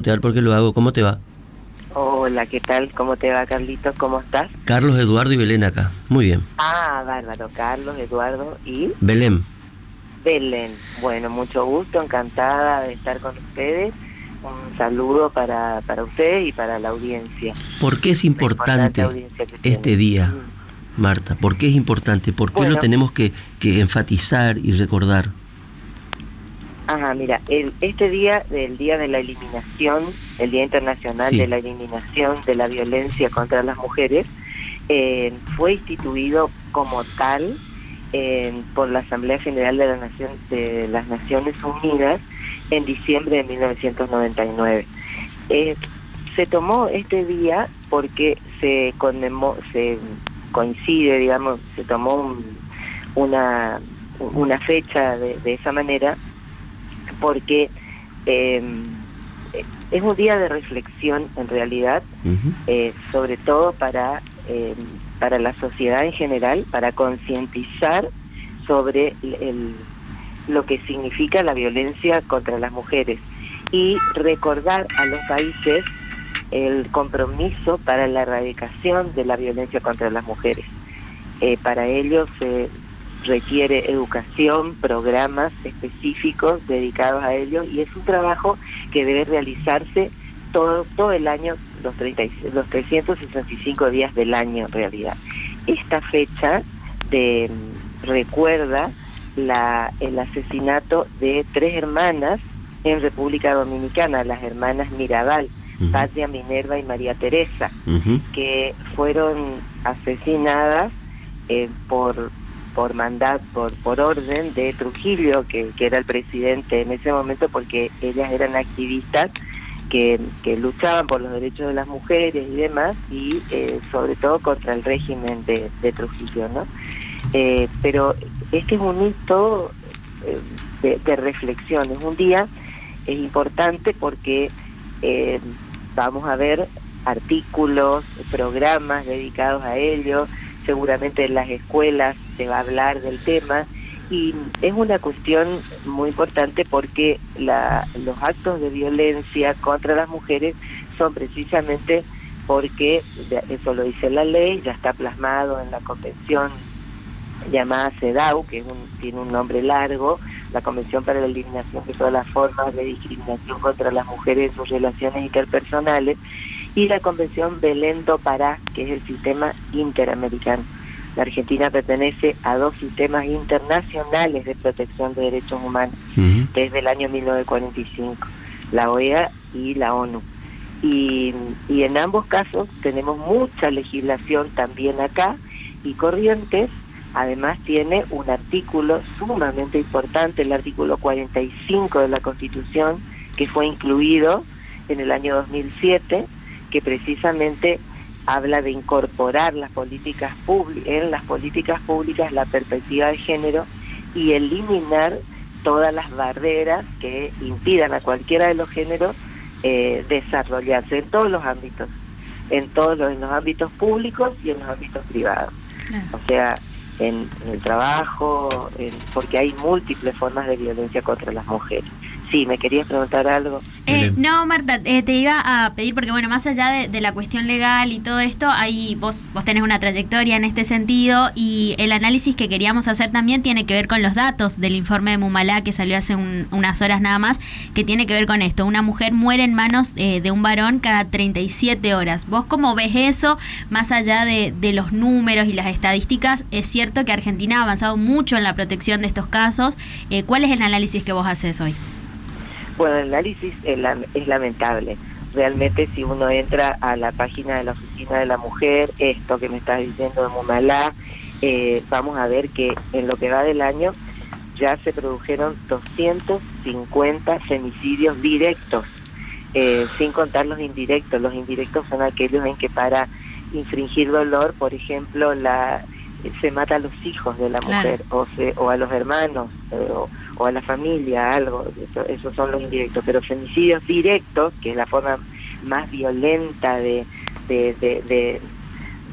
¿Por qué lo hago? ¿Cómo te va? Hola, ¿qué tal? ¿Cómo te va, Carlitos? ¿Cómo estás? Carlos, Eduardo y Belén acá. Muy bien. Ah, bárbaro, Carlos, Eduardo y Belén, Belén. Bueno, mucho gusto, encantada de estar con ustedes. Un saludo para ustedes y para la audiencia, ¿por qué es la importante importante audiencia que este tienen. día, Marta? ¿Por qué es importante? ¿Por qué lo Bueno, tenemos que enfatizar y recordar? ajá, mira, este día, el Día de la Eliminación, el Día Internacional de Sí. la Eliminación de la Violencia contra las Mujeres, fue instituido como tal por la Asamblea General de las Naciones Unidas en diciembre de 1999. Eh, Se tomó este día porque se coincide, digamos, se tomó una fecha de esa manera porque eh, es un día de reflexión en realidad, Ujú. sobre todo para la sociedad en general, para concientizar sobre lo que significa la violencia contra las mujeres y recordar a los países el compromiso para la erradicación de la violencia contra las mujeres. Para ello se requiere educación, programas específicos dedicados a ello y es un trabajo que debe realizarse todo el año, los 365 días del año en realidad. Esta fecha recuerda el asesinato de 3 hermanas en República Dominicana, las hermanas Mirabal, Ujú. Patria, Minerva y María Teresa, Ujú. que fueron asesinadas por orden de Trujillo, que era el presidente en ese momento, porque ellas eran activistas que luchaban por los derechos de las mujeres y demás, y sobre todo contra el régimen de Trujillo, ¿no? Pero este es un hito de reflexión, es un día, es importante porque vamos a ver artículos, programas dedicados a ello, seguramente en las escuelas se va a hablar del tema, y es una cuestión muy importante porque los actos de violencia contra las mujeres son precisamente porque, eso lo dice la ley, ya está plasmado en la convención llamada CEDAW, que tiene un nombre largo, la Convención para la Eliminación de todas las formas de discriminación contra las mujeres en sus relaciones interpersonales, y la Convención Belém do Pará, que es el sistema interamericano. La Argentina pertenece a 2 sistemas internacionales de protección de derechos humanos Ujú. desde el año 1945, la OEA y la ONU. Y en ambos casos tenemos mucha legislación también acá, y Corrientes además tiene un artículo sumamente importante, el artículo 45 de la Constitución, que fue incluido en el año 2007, que precisamente habla de incorporar en las políticas públicas la perspectiva de género y eliminar todas las barreras que impidan a cualquiera de los géneros desarrollarse en todos los ámbitos, en los ámbitos públicos y en los ámbitos privados. Claro. O sea, en el trabajo, porque hay múltiples formas de violencia contra las mujeres. Sí, ¿me querías preguntar algo? Belén. No, Marta, te iba a pedir, porque bueno, más allá de la cuestión legal y todo esto, ahí vos tenés una trayectoria en este sentido, y el análisis que queríamos hacer también tiene que ver con los datos del informe de Mumalá, que salió hace unas horas nada más, que tiene que ver con esto: una mujer muere en manos de un varón cada 37 horas. ¿Vos cómo ves eso, más allá de los números y las estadísticas? Es cierto que Argentina ha avanzado mucho en la protección de estos casos. ¿Cuál es el análisis que vos haces hoy? Bueno, el análisis es lamentable. Realmente, si uno entra a la página de la Oficina de la Mujer, esto que me estás diciendo de Mumalá, vamos a ver que en lo que va del año ya se produjeron 250 femicidios directos, sin contar los indirectos. Los indirectos son aquellos en que, para infringir dolor, por ejemplo, se mata a los hijos de la mujer, o a los hermanos, o a la familia, algo. Esos son los indirectos. Pero femicidios directos, que es la forma más violenta de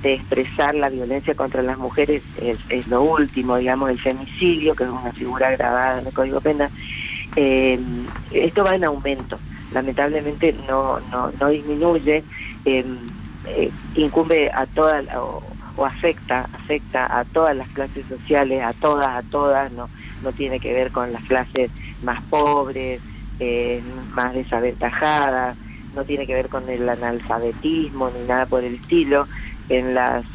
expresar la violencia contra las mujeres, es lo último, digamos, el femicidio, que es una figura grabada en el Código Penal. Esto va en aumento. lamentablemente no disminuye, incumbe a todas o afecta a todas las clases sociales, a todas, no tiene que ver con las clases más pobres, más desaventajadas, no tiene que ver con el analfabetismo ni nada por el estilo. En las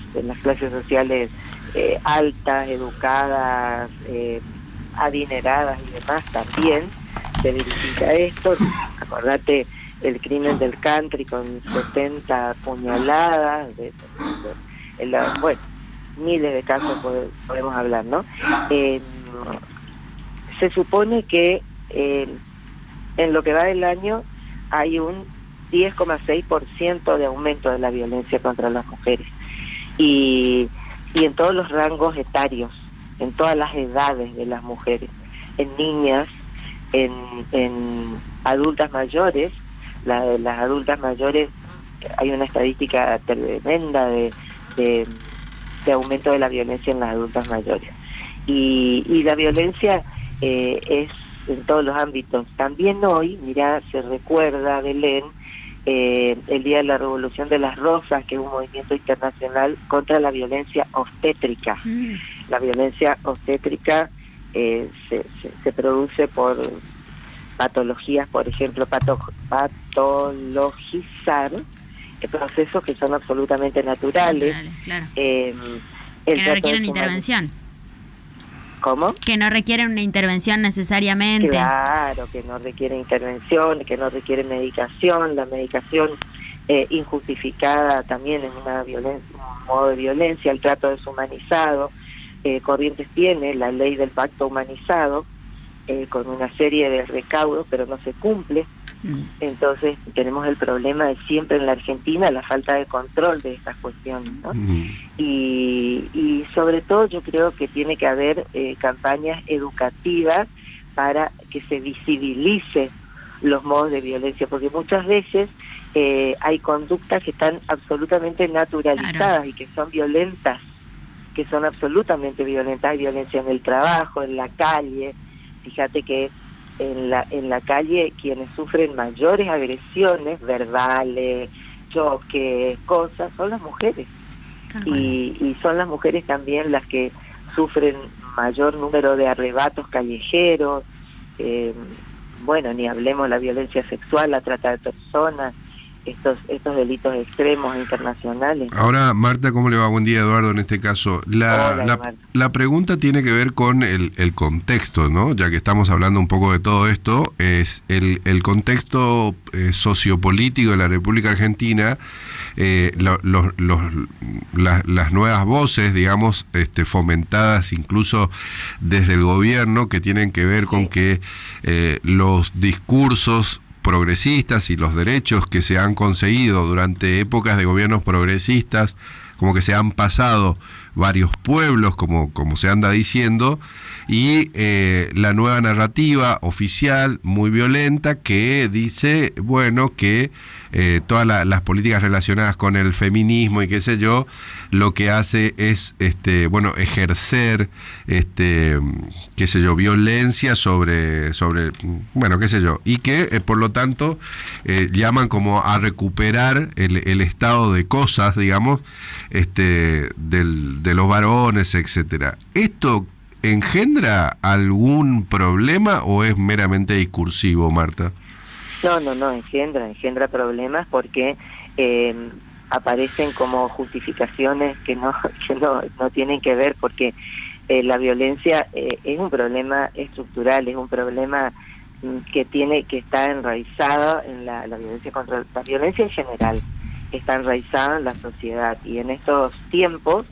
clases sociales altas, educadas, adineradas y demás también se verifica esto. Acordate el crimen del country con 70 puñaladas, bueno, miles de casos podemos hablar, ¿no? Se supone que en lo que va del año hay un 10,6% de aumento de la violencia contra las mujeres y en todos los rangos etarios, en todas las edades de las mujeres, en niñas, en adultas mayores. Las adultas mayores, hay una estadística tremenda de aumento de la violencia en las adultas mayores, y la violencia es en todos los ámbitos. También hoy, mirá, se recuerda, Belén, el Día de la Revolución de las Rosas, que es un movimiento internacional contra la violencia obstétrica. La violencia obstétrica se produce por patologías, por ejemplo, patologizar procesos que son absolutamente naturales. Claro. Que no requieren intervención. ¿Cómo? Que no requieren una intervención necesariamente. Claro, que no requiere intervención, que no requiere medicación. La medicación injustificada también es un modo de violencia. El trato deshumanizado. Corrientes tiene la ley del pacto humanizado, con una serie de recaudos, pero no se cumple. Entonces tenemos el problema de siempre en la Argentina, la falta de control de estas cuestiones, ¿no? Y sobre todo yo creo que tiene que haber campañas educativas para que se visibilice los modos de violencia, porque muchas veces hay conductas que están absolutamente naturalizadas. Claro. Y que son violentas, que son absolutamente violentas. Hay violencia en el trabajo, en la calle. Fíjate que en la calle quienes sufren mayores agresiones verbales, choques, cosas, son las mujeres. Y son las mujeres también las que sufren mayor número de arrebatos callejeros. Bueno, ni hablemos la violencia sexual, la trata de personas, estos delitos extremos internacionales. Ahora, Marta, ¿cómo le va? Buen día, Eduardo, en este caso. La pregunta tiene que ver con el contexto, ¿no? Ya que estamos hablando un poco de todo esto, es el contexto sociopolítico de la República Argentina, las nuevas voces, digamos, fomentadas incluso desde el gobierno, que tienen que ver con que los discursos progresistas y los derechos que se han conseguido durante épocas de gobiernos progresistas, como que se han pasado varios pueblos, como se anda diciendo, y la nueva narrativa oficial muy violenta que dice, bueno, que todas las políticas relacionadas con el feminismo y qué sé yo, lo que hace es ejercer qué sé yo, violencia sobre bueno, qué sé yo, y que por lo tanto llaman como a recuperar el estado de cosas, digamos, de los varones, etcétera. ¿Esto engendra algún problema o es meramente discursivo, Marta? No, engendra problemas porque aparecen como justificaciones que no tienen que ver, porque la violencia es un problema estructural, es un problema que está enraizado en la violencia contra la violencia en general, está enraizada en la sociedad y en estos tiempos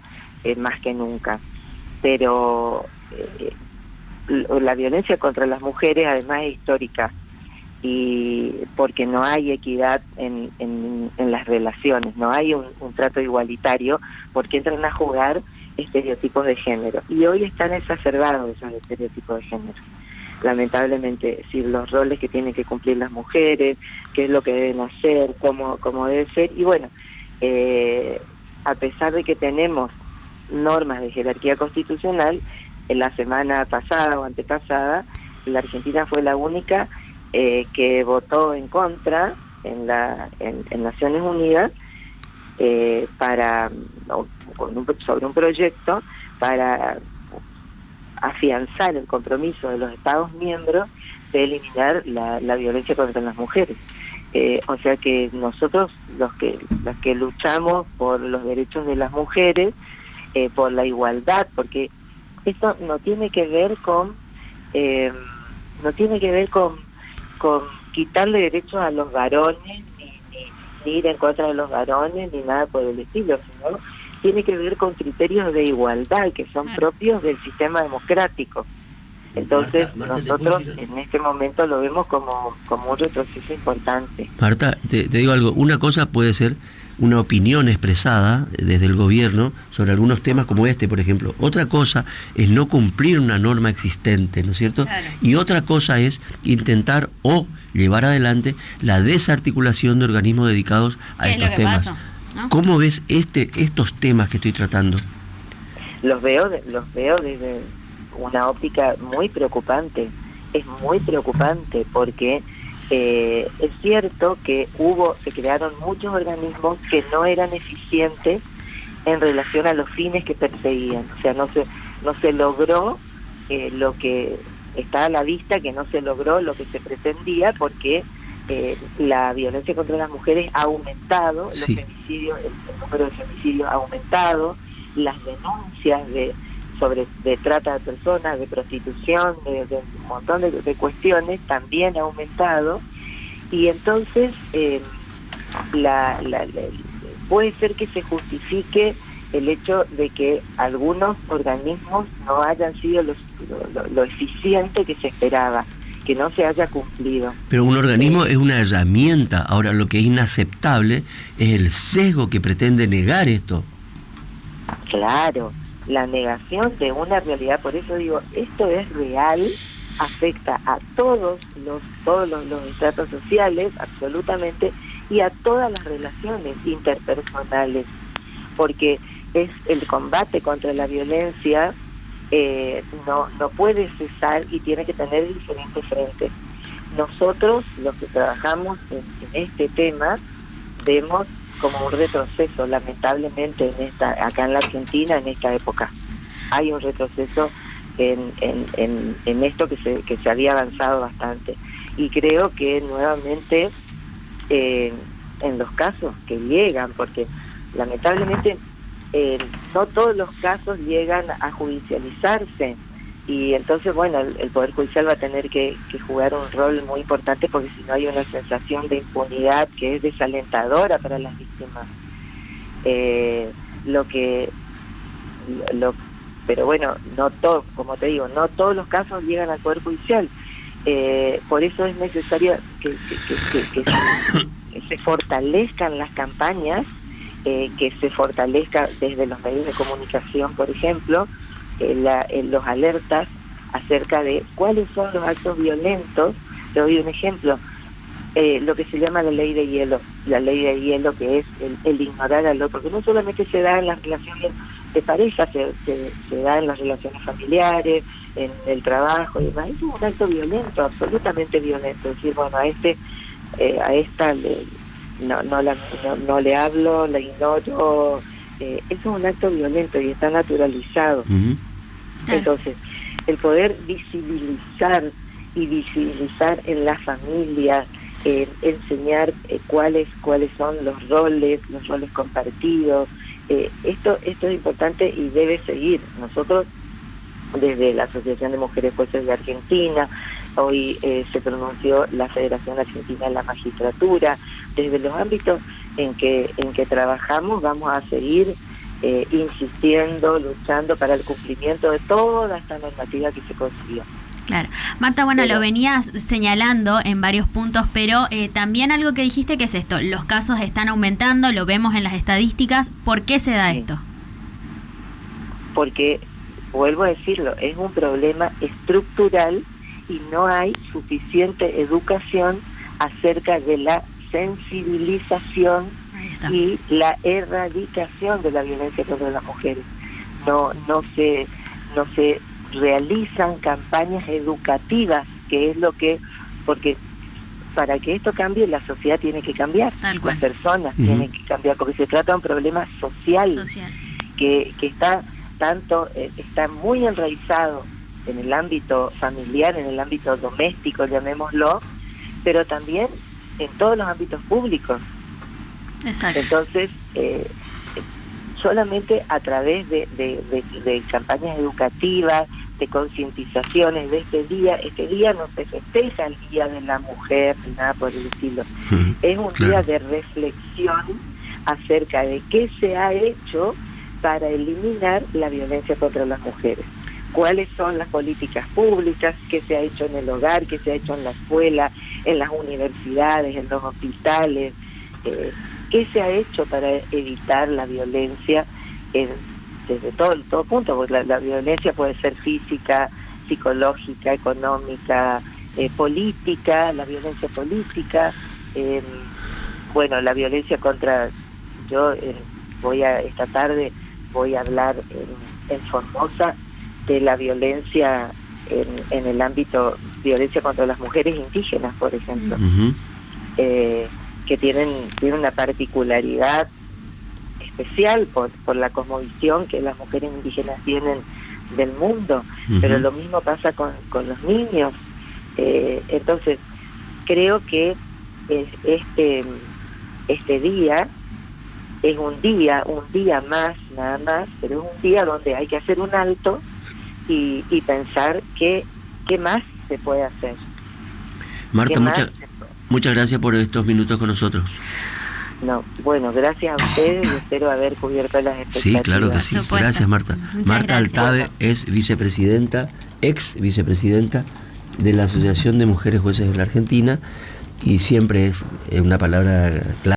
más que nunca. Pero la violencia contra las mujeres además es histórica, y porque no hay equidad en las relaciones, no hay un trato igualitario, porque entran a jugar estereotipos de género, y hoy están exacerbados esos estereotipos de género, lamentablemente. Es decir, los roles que tienen que cumplir las mujeres, qué es lo que deben hacer, cómo debe ser, y bueno, a pesar de que tenemos normas de jerarquía constitucional, en la semana pasada o antepasada, la Argentina fue la única que votó en contra en Naciones Unidas sobre un proyecto para afianzar el compromiso de los Estados miembros de eliminar la violencia contra las mujeres. O sea que nosotros, los que luchamos por los derechos de las mujeres, por la igualdad, porque esto no tiene que ver con quitarle derechos a los varones, ni ir en contra de los varones, ni nada por el estilo, sino tiene que ver con criterios de igualdad que son propios del sistema democrático. Entonces, Marta, nosotros en este momento lo vemos como un retroceso importante. Marta, te digo algo, una cosa puede ser una opinión expresada desde el gobierno sobre algunos temas como este, por ejemplo. Otra cosa es no cumplir una norma existente, ¿no es cierto? Claro. Y otra cosa es intentar o llevar adelante la desarticulación de organismos dedicados a estos temas. Pasó, ¿no? ¿Cómo ves estos temas que estoy tratando? Los veo desde una óptica muy preocupante. Es muy preocupante porque es cierto que se crearon muchos organismos que no eran eficientes en relación a los fines que perseguían. O sea, no se logró lo que está a la vista, que no se logró lo que se pretendía, porque la violencia contra las mujeres ha aumentado, sí. el número de femicidios ha aumentado, las denuncias de trata de personas, de prostitución, de un montón de cuestiones también ha aumentado, y entonces puede ser que se justifique el hecho de que algunos organismos no hayan sido lo eficiente que se esperaba, que no se haya cumplido. Pero un organismo es una herramienta. Ahora, lo que es inaceptable es el sesgo que pretende negar esto. Claro, la negación de una realidad. Por eso digo, esto es real, afecta a todos los estratos sociales, absolutamente, y a todas las relaciones interpersonales, porque es el combate contra la violencia, no puede cesar y tiene que tener diferentes frentes. Nosotros, los que trabajamos en este tema, vemos como un retroceso, lamentablemente, acá en la Argentina, en esta época. Hay un retroceso en esto que se había avanzado bastante. Y creo que nuevamente, en los casos que llegan, porque lamentablemente no todos los casos llegan a judicializarse, y entonces, bueno, el Poder Judicial va a tener que jugar un rol muy importante, porque si no hay una sensación de impunidad que es desalentadora para las víctimas. Pero bueno, como te digo, no todos los casos llegan al Poder Judicial. Por eso es necesario que se fortalezcan las campañas, que se fortalezca desde los medios de comunicación, por ejemplo, los alertas acerca de cuáles son los actos violentos. Te doy un ejemplo, lo que se llama la ley de hielo, que es el ignorar al otro, que no solamente se da en las relaciones de pareja, se da en las relaciones familiares, en el trabajo y demás. Es un acto violento, absolutamente violento. Es decir, bueno, a esta no le hablo, la ignoro. Eso es un acto violento y está naturalizado. Uh-huh. Entonces, el poder visibilizar en la familia, enseñar cuáles son los roles compartidos, esto es importante y debe seguir. Nosotros, desde la Asociación de Mujeres Jueces de Argentina, hoy se pronunció la Federación Argentina de la Magistratura, desde los ámbitos en que trabajamos vamos a seguir insistiendo, luchando para el cumplimiento de toda esta normativa que se consiguió. Claro. Marta, bueno, lo venías señalando en varios puntos, pero también algo que dijiste que es esto, los casos están aumentando, lo vemos en las estadísticas. ¿Por qué se da esto? Porque, vuelvo a decirlo, es un problema estructural y no hay suficiente educación acerca de la sensibilización y la erradicación de la violencia contra las mujeres. No se realizan campañas educativas, que es porque para que esto cambie, la sociedad tiene que cambiar, Tal cual. las personas Ujú. tienen que cambiar, porque se trata de un problema social. Que está está muy enraizado en el ámbito familiar, en el ámbito doméstico, llamémoslo, pero también en todos los ámbitos públicos. Exacto. Entonces, solamente a través de campañas educativas, de concientizaciones de este día no se festeja el Día de la Mujer, ni nada por el estilo. Es un día de reflexión acerca de qué se ha hecho para eliminar la violencia contra las mujeres. ¿Cuáles son las políticas públicas? ¿Qué se ha hecho en el hogar? ¿Qué se ha hecho en la escuela? ¿En las universidades? ¿En los hospitales? ¿Qué se ha hecho para evitar la violencia desde todo punto? Porque la violencia puede ser física, psicológica, económica, política, la violencia política, la violencia contra... esta tarde voy a hablar en Formosa de la violencia en el ámbito, violencia contra las mujeres indígenas, por ejemplo, que tienen una particularidad especial por la cosmovisión que las mujeres indígenas tienen del mundo, pero lo mismo pasa con los niños. Entonces, creo que este día es un día más, nada más, pero es un día donde hay que hacer un alto y pensar qué más se puede hacer. Marta, muchas gracias por estos minutos con nosotros. No, bueno, gracias a ustedes y espero haber cubierto las expectativas. Sí, claro que sí. Gracias, Marta. Marta Altave es ex vicepresidenta de la Asociación de Mujeres Jueces de la Argentina, y siempre es una palabra clara.